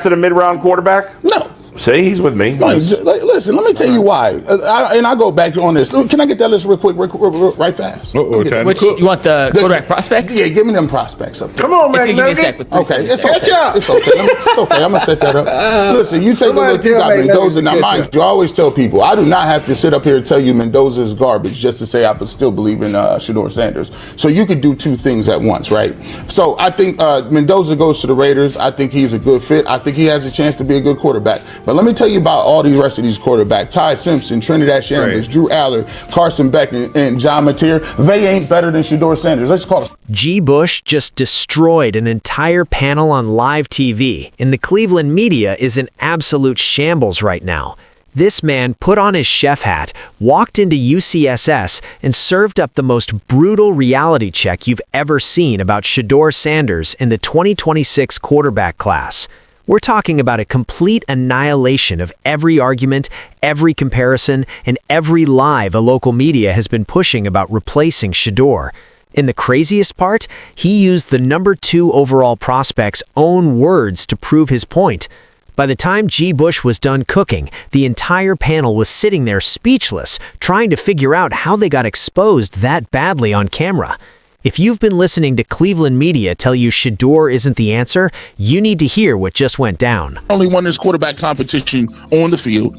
drafted a mid-round quarterback? No. See, he's with me. Listen, let me tell you why. And I go back on this. Can I get that list real quick, right fast? You want the quarterback prospects? Yeah, give me them prospects up there. Come on, man. Okay, it's okay. It's okay. It's okay. I'm going to set that up. Listen, you take a look. You got Mendoza. Now, mind you, I always tell people, I do not have to sit up here and tell you Mendoza is garbage just to say I still believe in Shedeur Sanders. So you could do two things at once, right? So I think Mendoza goes to the Raiders. I think he's a good fit. I think he has a chance to be a good quarterback. But let me tell you about all the rest of these quarterbacks. Ty Simpson, Trinidad Sanders, Drew Aller, Carson Beck, and John Mateer. They ain't better than Shedeur Sanders. Let's call it. G. Bush just destroyed an entire panel on live TV, and the Cleveland media is in absolute shambles right now. This man put on his chef hat, walked into UCSS, and served up the most brutal reality check you've ever seen about Shedeur Sanders in the 2026 quarterback class. We're talking about a complete annihilation of every argument, every comparison, and every lie the local media has been pushing about replacing Shedeur. And the craziest part, he used the number 2 overall prospect's own words to prove his point. By the time G. Bush was done cooking, the entire panel was sitting there speechless, trying to figure out how they got exposed that badly on camera. If you've been listening to Cleveland media tell you Shedeur isn't the answer, you need to hear what just went down. Only won this quarterback competition on the field.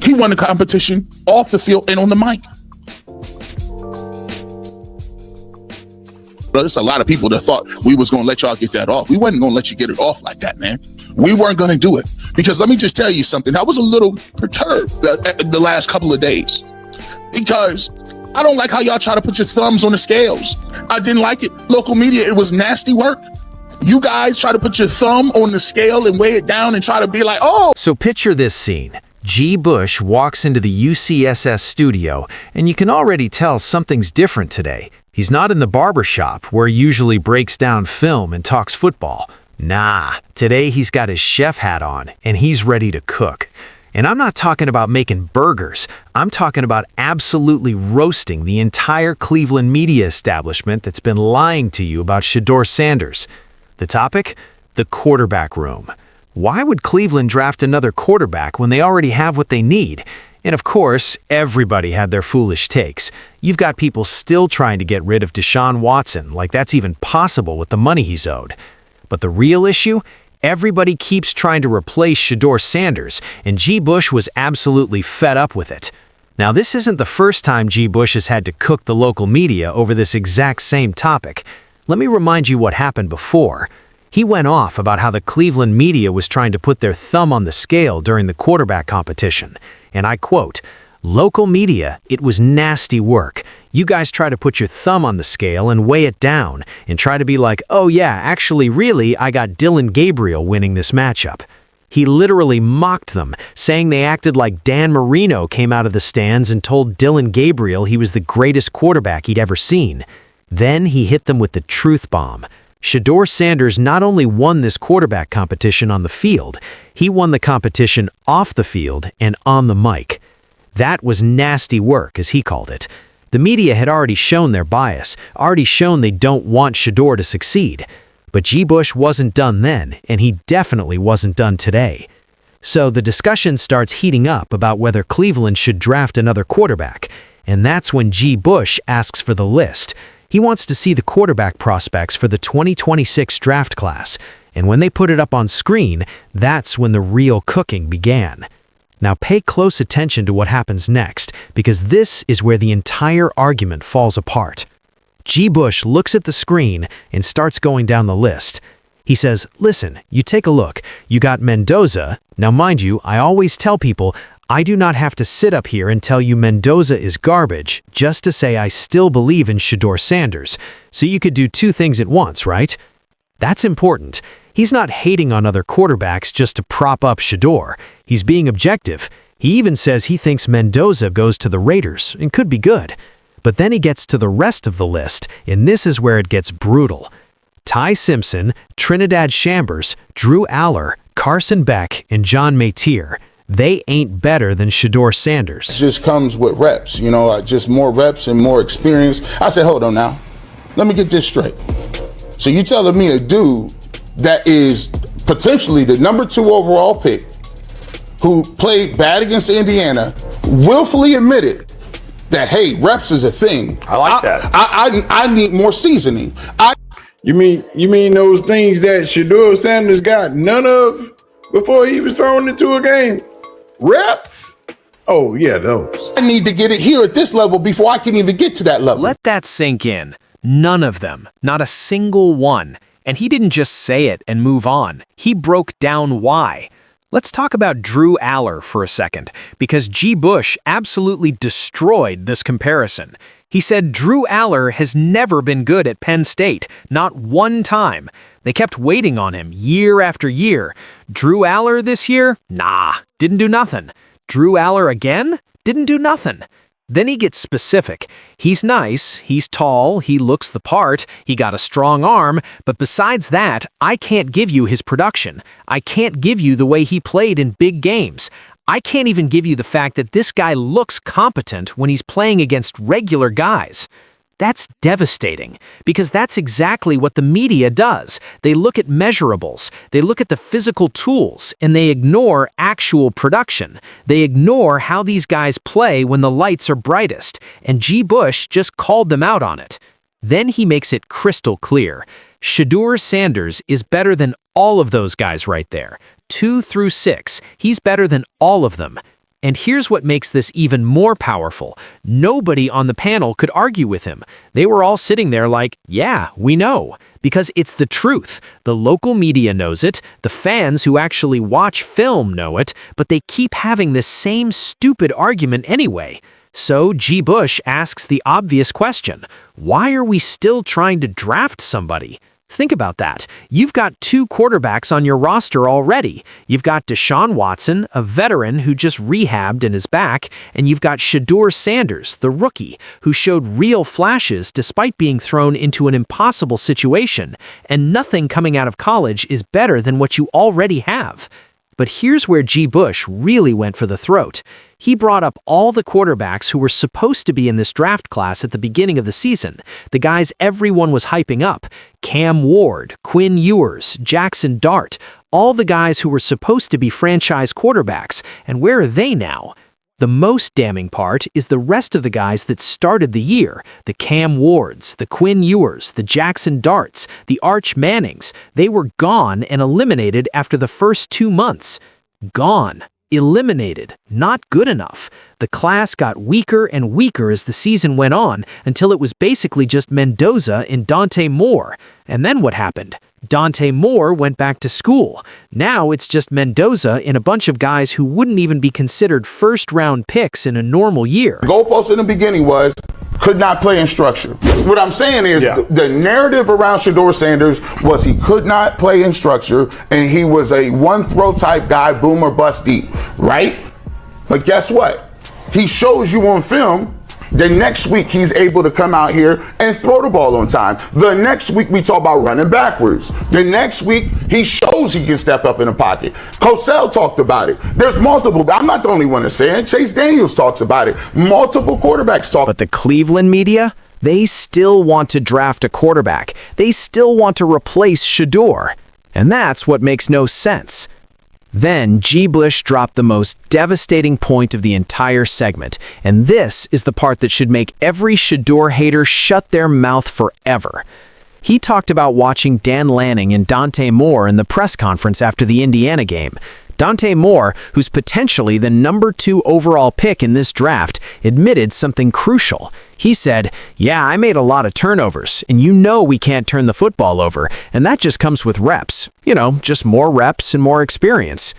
He won the competition off the field and on the mic. But there's a lot of people that thought we was going to let y'all get that off. We wasn't going to let you get it off like that, man. We weren't going to do it. Because let me just tell you something. I was a little perturbed the last couple of days. Because I don't like how y'all try to put your thumbs on the scales. I didn't like it. Local media, it was nasty work. You guys try to put your thumb on the scale and weigh it down and try to be like, oh. So picture this scene. G. Bush walks into the UCSS studio, and you can already tell something's different today. He's not in the barbershop where he usually breaks down film and talks football. Nah, today he's got his chef hat on, and he's ready to cook. And I'm not talking about making burgers. I'm talking about absolutely roasting the entire Cleveland media establishment that's been lying to you about Shedeur Sanders. The topic? The quarterback room. Why would Cleveland draft another quarterback when they already have what they need? And of course, everybody had their foolish takes. You've got people still trying to get rid of Deshaun Watson, like that's even possible with the money he's owed. But the real issue? Everybody keeps trying to replace Shedeur Sanders, and G. Bush was absolutely fed up with it. Now, this isn't the first time G. Bush has had to cook the local media over this exact same topic. Let me remind you what happened before. He went off about how the Cleveland media was trying to put their thumb on the scale during the quarterback competition. And I quote, "Local media, it was nasty work. You guys try to put your thumb on the scale and weigh it down and try to be like, oh yeah, actually really, I got Dylan Gabriel winning this matchup." He literally mocked them, saying they acted like Dan Marino came out of the stands and told Dylan Gabriel he was the greatest quarterback he'd ever seen. Then he hit them with the truth bomb. Shedeur Sanders not only won this quarterback competition on the field, he won the competition off the field and on the mic. That was nasty work, as he called it. The media had already shown their bias, already shown they don't want Shedeur to succeed. But G. Bush wasn't done then, and he definitely wasn't done today. So the discussion starts heating up about whether Cleveland should draft another quarterback, and that's when G. Bush asks for the list. He wants to see the quarterback prospects for the 2026 draft class, and when they put it up on screen, that's when the real cooking began. Now pay close attention to what happens next, because this is where the entire argument falls apart. G. Bush looks at the screen and starts going down the list. He says, listen, you take a look. You got Mendoza. Now mind you, I always tell people, I do not have to sit up here and tell you Mendoza is garbage just to say I still believe in Shedeur Sanders. So you could do two things at once, right? That's important. He's not hating on other quarterbacks just to prop up Shedeur. He's being objective. He even says he thinks Mendoza goes to the Raiders and could be good. But then he gets to the rest of the list, and this is where it gets brutal. Ty Simpson, Trinidad Sanders, Drew Aller, Carson Beck, and John Mateer. They ain't better than Shedeur Sanders. It just comes with reps, just more reps and more experience. I said, hold on now. Let me get this straight. So you telling me a dude that is potentially the number 2 overall pick, who played bad against Indiana, willfully admitted that, hey, reps is a thing. I like that. I need more seasoning. You mean those things that Shedeur Sanders got none of before he was thrown into a game? Reps? Oh, yeah, those. I need to get it here at this level before I can even get to that level. Let that sink in. None of them. Not a single one. And he didn't just say it and move on. He broke down why. Let's talk about Drew Aller for a second, because G. Bush absolutely destroyed this comparison. He said Drew Aller has never been good at Penn State, not one time. They kept waiting on him year after year. Drew Aller this year? Nah, didn't do nothing. Drew Aller again? Didn't do nothing. Then he gets specific. He's nice, he's tall, he looks the part, he got a strong arm, but besides that, I can't give you his production. I can't give you the way he played in big games. I can't even give you the fact that this guy looks competent when he's playing against regular guys. That's devastating, because that's exactly what the media does. They look at measurables, they look at the physical tools, and they ignore actual production. They ignore how these guys play when the lights are brightest, and G. Bush just called them out on it. Then he makes it crystal clear. Shedeur Sanders is better than all of those guys right there. 2 through 6, he's better than all of them. And here's what makes this even more powerful. Nobody on the panel could argue with him. They were all sitting there like, yeah, we know. Because it's the truth. The local media knows it, the fans who actually watch film know it, but they keep having this same stupid argument anyway. So G. Bush asks the obvious question, why are we still trying to draft somebody? Think about that. You've got 2 quarterbacks on your roster already. You've got Deshaun Watson, a veteran who just rehabbed and is back, and you've got Shedeur Sanders, the rookie, who showed real flashes despite being thrown into an impossible situation, and nothing coming out of college is better than what you already have. But here's where G. Bush really went for the throat. He brought up all the quarterbacks who were supposed to be in this draft class at the beginning of the season, the guys everyone was hyping up. Cam Ward, Quinn Ewers, Jackson Dart, all the guys who were supposed to be franchise quarterbacks, and where are they now? The most damning part is the rest of the guys that started the year, the Cam Wards, the Quinn Ewers, the Jackson Darts, the Arch Mannings. They were gone and eliminated after the first 2 months. Gone. Eliminated. Not good enough. The class got weaker and weaker as the season went on until it was basically just Mendoza and Dante Moore. And then what happened? Dante Moore went back to school. Now it's just Mendoza and a bunch of guys who wouldn't even be considered first-round picks in a normal year. The goalpost in the beginning was could not play in structure. What I'm saying is the narrative around Shedeur Sanders was he could not play in structure and he was a one-throw type guy, boom or bust deep, right? But guess what? He shows you on film. The next week, he's able to come out here and throw the ball on time. The next week, we talk about running backwards. The next week, he shows he can step up in the pocket. Cosell talked about it. There's multiple. I'm not the only one to say it. Chase Daniels talks about it. Multiple quarterbacks talk. But the Cleveland media, they still want to draft a quarterback. They still want to replace Shedeur. And that's what makes no sense. Then G. Bush dropped the most devastating point of the entire segment, and this is the part that should make every Shedeur hater shut their mouth forever. He talked about watching Dan Lanning and Dante Moore in the press conference after the Indiana game. Dante Moore, who's potentially the number 2 overall pick in this draft, admitted something crucial. He said, yeah, I made a lot of turnovers, and you know we can't turn the football over, and that just comes with reps. You know, just more reps and more experience.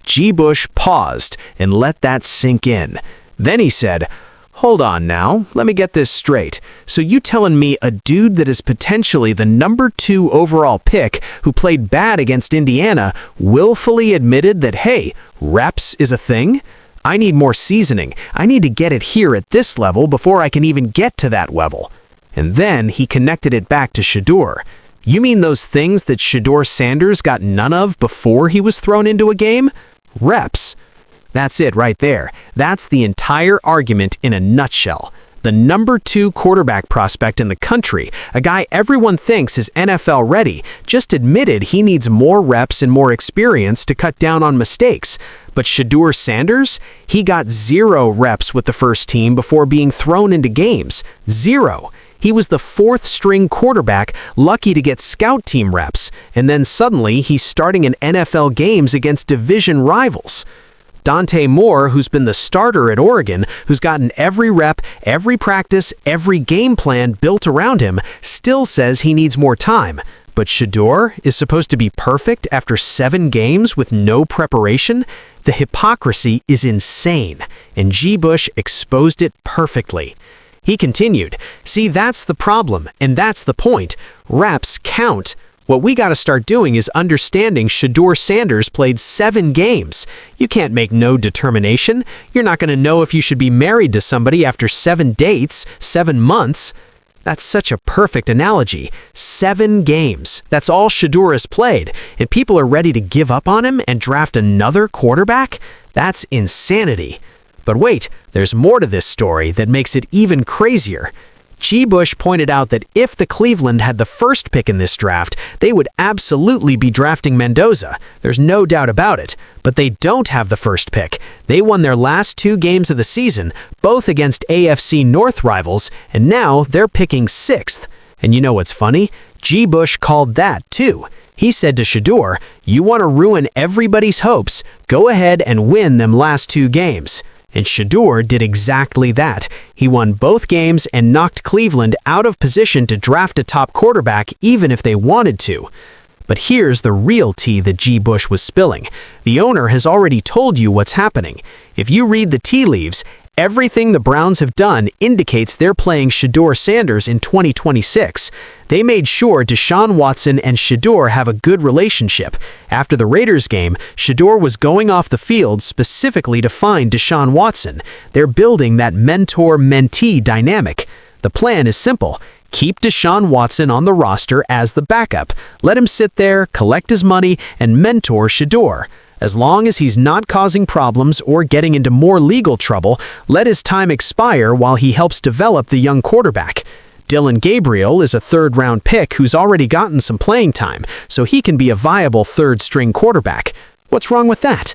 G. Bush paused and let that sink in. Then he said, hold on now, let me get this straight. So you telling me a dude that is potentially the number 2 overall pick who played bad against Indiana willfully admitted that, hey, reps is a thing? I need more seasoning. I need to get it here at this level before I can even get to that level. And then he connected it back to Shedeur. You mean those things that Shedeur Sanders got none of before he was thrown into a game? Reps. That's it right there. That's the entire argument in a nutshell. the number 2 quarterback prospect in the country, a guy everyone thinks is NFL ready, just admitted he needs more reps and more experience to cut down on mistakes. But Shedeur Sanders, he got 0 reps with the first team before being thrown into games. 0. He was the 4th string quarterback, lucky to get scout team reps, and then suddenly he's starting in NFL games against division rivals. Dante Moore, who's been the starter at Oregon, who's gotten every rep, every practice, every game plan built around him, still says he needs more time. But Shedeur is supposed to be perfect after 7 games with no preparation? The hypocrisy is insane, and G. Bush exposed it perfectly. He continued, "See, that's the problem, and that's the point. Reps count. What we got to start doing is understanding Shedeur Sanders played 7 games. You can't make no determination. You're not going to know if you should be married to somebody after 7 dates, 7 months." That's such a perfect analogy. 7 games. That's all Shedeur has played, and people are ready to give up on him and draft another quarterback? That's insanity. But wait, there's more to this story that makes it even crazier. G. Bush pointed out that if the Cleveland had the first pick in this draft, they would absolutely be drafting Mendoza. There's no doubt about it. But they don't have the first pick. They won their last 2 games of the season, both against AFC North rivals, and now they're picking 6th. And you know what's funny? G. Bush called that too. He said to Shedeur, "You want to ruin everybody's hopes? Go ahead and win them last 2 games." And Shedeur did exactly that. He won both games and knocked Cleveland out of position to draft a top quarterback even if they wanted to. But here's the real tea that G. Bush was spilling. The owner has already told you what's happening. If you read the tea leaves, everything the Browns have done indicates they're playing Shedeur Sanders in 2026. They made sure Deshaun Watson and Shedeur have a good relationship. After the Raiders game, Shedeur was going off the field specifically to find Deshaun Watson. They're building that mentor-mentee dynamic. The plan is simple. Keep Deshaun Watson on the roster as the backup. Let him sit there, collect his money, and mentor Shedeur. As long as he's not causing problems or getting into more legal trouble, let his time expire while he helps develop the young quarterback. Dylan Gabriel is a 3rd-round pick who's already gotten some playing time, so he can be a viable 3rd-string quarterback. What's wrong with that?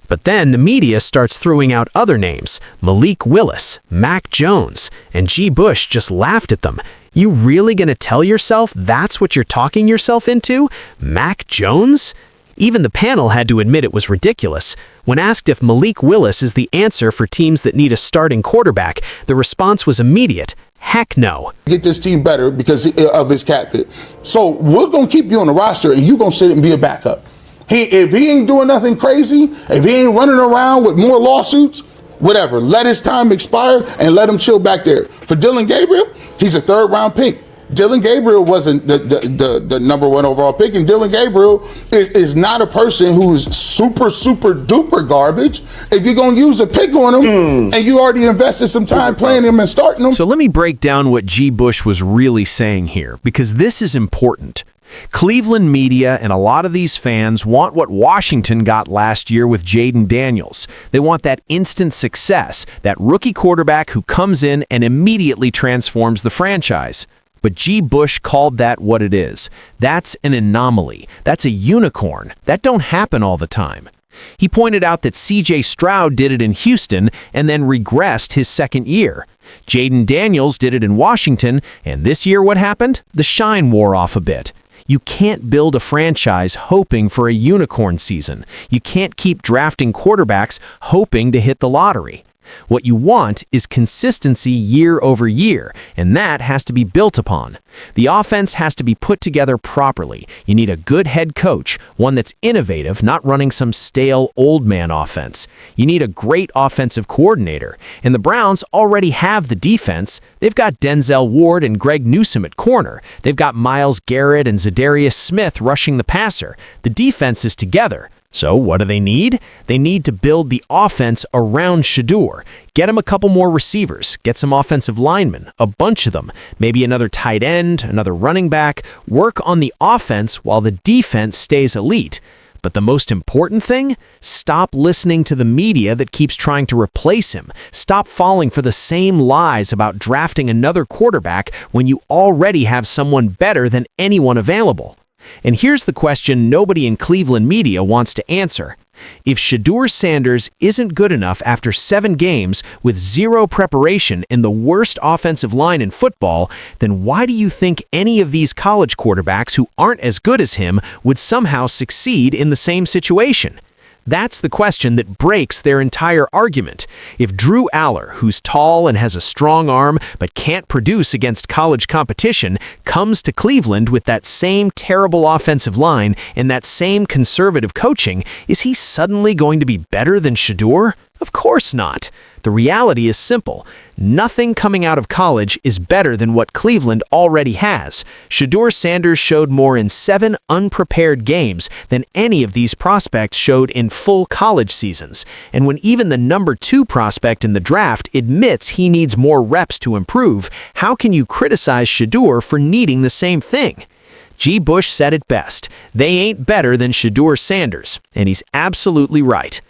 But then the media starts throwing out other names, Malik Willis, Mac Jones, and G. Bush just laughed at them. You really gonna tell yourself that's what you're talking yourself into? Mac Jones? Even the panel had to admit it was ridiculous. When asked if Malik Willis is the answer for teams that need a starting quarterback, the response was immediate. Heck no. Get this team better because of his cap hit. So we're going to keep you on the roster and you're going to sit and be a backup. If he ain't doing nothing crazy, if he ain't running around with more lawsuits, whatever, let his time expire and let him chill back there. For Dylan Gabriel, he's a 3rd-round pick. Dylan Gabriel wasn't the number 1 overall pick, and Dylan Gabriel is not a person who's super duper garbage. If you're going to use a pick on him and you already invested some time playing him and starting him. So let me break down what G. Bush was really saying here, because this is important. Cleveland media and a lot of these fans want what Washington got last year with Jaden Daniels. They want that instant success, that rookie quarterback who comes in and immediately transforms the franchise. But G. Bush called that what it is. That's an anomaly. That's a unicorn. That don't happen all the time. He pointed out that C.J. Stroud did it in Houston and then regressed his 2nd year. Jaden Daniels did it in Washington, and this year what happened? The shine wore off a bit. You can't build a franchise hoping for a unicorn season. You can't keep drafting quarterbacks hoping to hit the lottery. What you want is consistency year over year, and that has to be built upon. The offense has to be put together properly. You need a good head coach, one that's innovative, not running some stale old man offense. You need a great offensive coordinator, and the Browns already have the defense. They've got Denzel Ward and Greg Newsome at corner. They've got Myles Garrett and Zadarius Smith rushing the passer. The defense is together. So what do they need? They need to build the offense around Shedeur. Get him a couple more receivers. Get some offensive linemen, a bunch of them. Maybe another tight end, another running back. Work on the offense while the defense stays elite. But the most important thing? Stop listening to the media that keeps trying to replace him. Stop falling for the same lies about drafting another quarterback when you already have someone better than anyone available. And here's the question nobody in Cleveland media wants to answer. If Shedeur Sanders isn't good enough after 7 games with 0 preparation in the worst offensive line in football, then why do you think any of these college quarterbacks who aren't as good as him would somehow succeed in the same situation? That's the question that breaks their entire argument. If Drew Aller, who's tall and has a strong arm but can't produce against college competition, comes to Cleveland with that same terrible offensive line and that same conservative coaching, is he suddenly going to be better than Shedeur? Of course not. The reality is simple. Nothing coming out of college is better than what Cleveland already has. Shedeur Sanders showed more in 7 unprepared games than any of these prospects showed in full college seasons. And when even the number 2 prospect in the draft admits he needs more reps to improve, how can you criticize Shedeur for needing the same thing? G. Bush said it best. They ain't better than Shedeur Sanders. And he's absolutely right.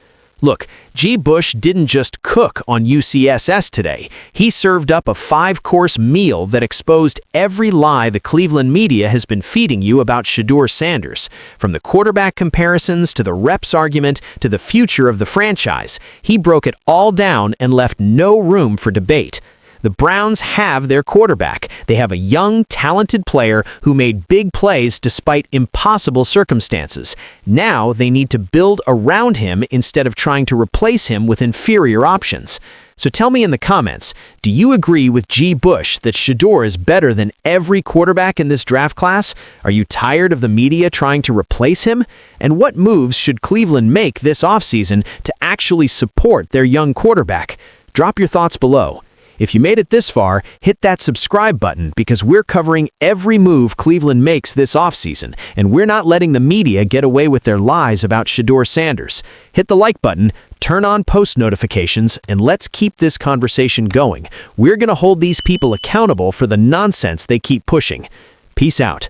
Look, G. Bush didn't just cook on UCSS today. He served up a 5-course meal that exposed every lie the Cleveland media has been feeding you about Shedeur Sanders. From the quarterback comparisons to the reps argument to the future of the franchise, he broke it all down and left no room for debate. The Browns have their quarterback. They have a young, talented player who made big plays despite impossible circumstances. Now they need to build around him instead of trying to replace him with inferior options. So tell me in the comments, do you agree with G. Bush that Shedeur is better than every quarterback in this draft class? Are you tired of the media trying to replace him? And what moves should Cleveland make this offseason to actually support their young quarterback? Drop your thoughts below. If you made it this far, hit that subscribe button because we're covering every move Cleveland makes this offseason, and we're not letting the media get away with their lies about Shedeur Sanders. Hit the like button, turn on post notifications, and let's keep this conversation going. We're going to hold these people accountable for the nonsense they keep pushing. Peace out.